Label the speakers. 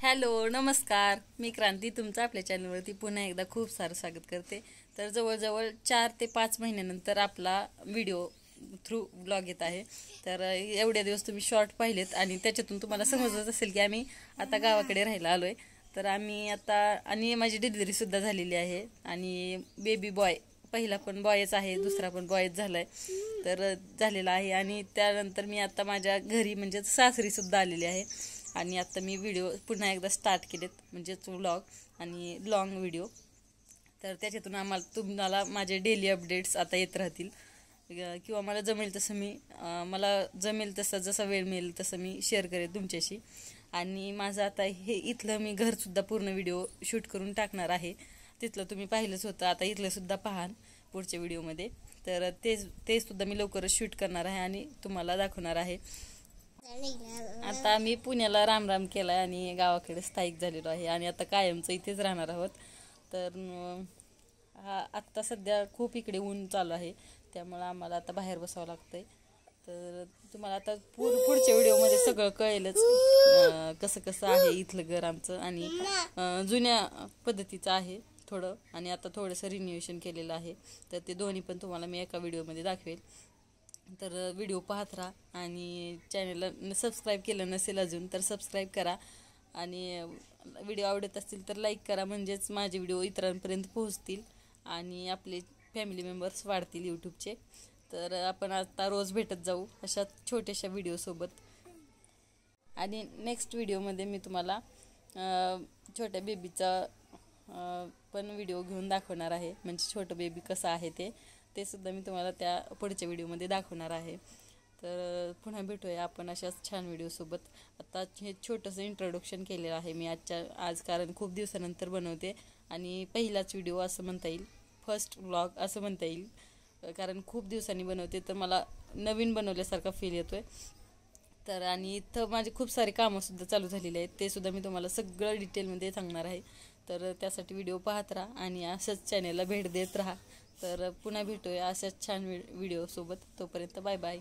Speaker 1: Hello नमस्कार, मी क्रांती तुमचं आपल्या चॅनलवरती पुन्हा एकदा खूप सारं स्वागत करते। तर जवळजवळ 4 ते 5 महिन्यानंतर आपला व्हिडिओ थ्रू ब्लॉग येत आहे। तर एवढ्या दिवस तुम्ही शॉर्ट पाहिलेत आणि त्याच्यातून तुम्हाला समजत असेल की आम्ही आता गावाकडे राहायला आलोय। तर आम्ही आता आणि माझी डिलिव्हरी सुद्धा झालेली आहे आणि बेबी बॉय पहिला पण बॉयच आहे, दुसरा पण बॉयच झालाय तर झालेला आहे। आणि त्यानंतर मी आता माझ्या घरी म्हणजे सासरी सुद्धा आलेली आहे आणि आता मी व्हिडिओ पुन्हा एकदा स्टार्ट केलेत म्हणजेच व्लॉग आणि लॉंग व्हिडिओ। तर त्याच्यातून तुम्हाला माझे डेली अपडेट्स आता येत राहतील किंवा मला जमेल तसं जसा वेळ मिळेल तसं मी शेअर करेन तुमच्याशी। आणि माझं आता हे इथलं मी घरसुद्धा पूर्ण व्हिडिओ शूट करून टाकणार आहे। तिथलं तुम्ही पाहिलंच होतं, आता इथलं सुद्धा पाहाल पुढच्या व्हिडिओमध्ये। तर ते सुद्धा मी लवकरच शूट करणार आहे आणि तुम्हाला दाखवणार आहे। आता आम्ही पुण्याला राम केलाय आणि गावाकडे स्थायिक झालेलो आहे आणि आता कायमचं इथेच राहणार आहोत। तर आत्ता सध्या खूप इकडे ऊन चालू आहे, त्यामुळे आम्हाला आता बाहेर बसावं लागतंय। तर तुम्हाला आता पुढच्या व्हिडिओमध्ये सगळं कळेलच कसं कसं आहे इथलं घर आमचं। आणि जुन्या पद्धतीचं आहे थोडं आणि आता थोडंसं रिन्युएशन केलेलं आहे, तर ते दोन्ही पण तुम्हाला मी एका व्हिडिओमध्ये दाखवेल। तर व्हिडिओ पाहत राहा आणि चॅनलला सबस्क्राईब केलं नसेल अजून तर सबस्क्राईब करा आणि व्हिडिओ आवडत असतील तर लाईक करा, म्हणजेच माझे व्हिडिओ इतरांपर्यंत पोहोचतील आणि आपले फॅमिली मेंबर्स वाढतील यूट्यूबचे। तर आपण आता रोज भेटत जाऊ अशा छोट्याशा व्हिडिओसोबत। आणि नेक्स्ट व्हिडिओमध्ये मी तुम्हाला छोट्या बेबीचा पण व्हिडिओ घेऊन दाखवणार आहे, म्हणजे छोटं बेबी कसं आहे ते सुद्धा मी तुम्हाला त्या पुढच्या व्हिडिओमध्ये दाखवणार आहे। तर पुन्हा भेटूया आपण अशाच छान व्हिडिओसोबत। आता हे छोटंसं इंट्रोडक्शन केलेलं आहे मी आज, कारण खूप दिवसानंतर बनवते आणि पहिलाच व्हिडिओ असं म्हणता येईल, फर्स्ट व्लॉग असं म्हणता येईल, कारण खूप दिवसांनी बनवते तर मला नवीन बनवल्यासारखा फील येतोय। तर आणि इथं माझे खूप सारे कामंसुद्धा चालू झालेले आहेत, ते सुद्धा मी तुम्हाला सगळं डिटेलमध्ये सांगणार आहे। तर त्यासाठी व्हिडिओ पाहत राहा आणि असंच चॅनेलला भेट देत राहा। तर पुन्हा भेटूया अशाच छान व्हिडिओसोबत, तोपर्यंत बाय बाय।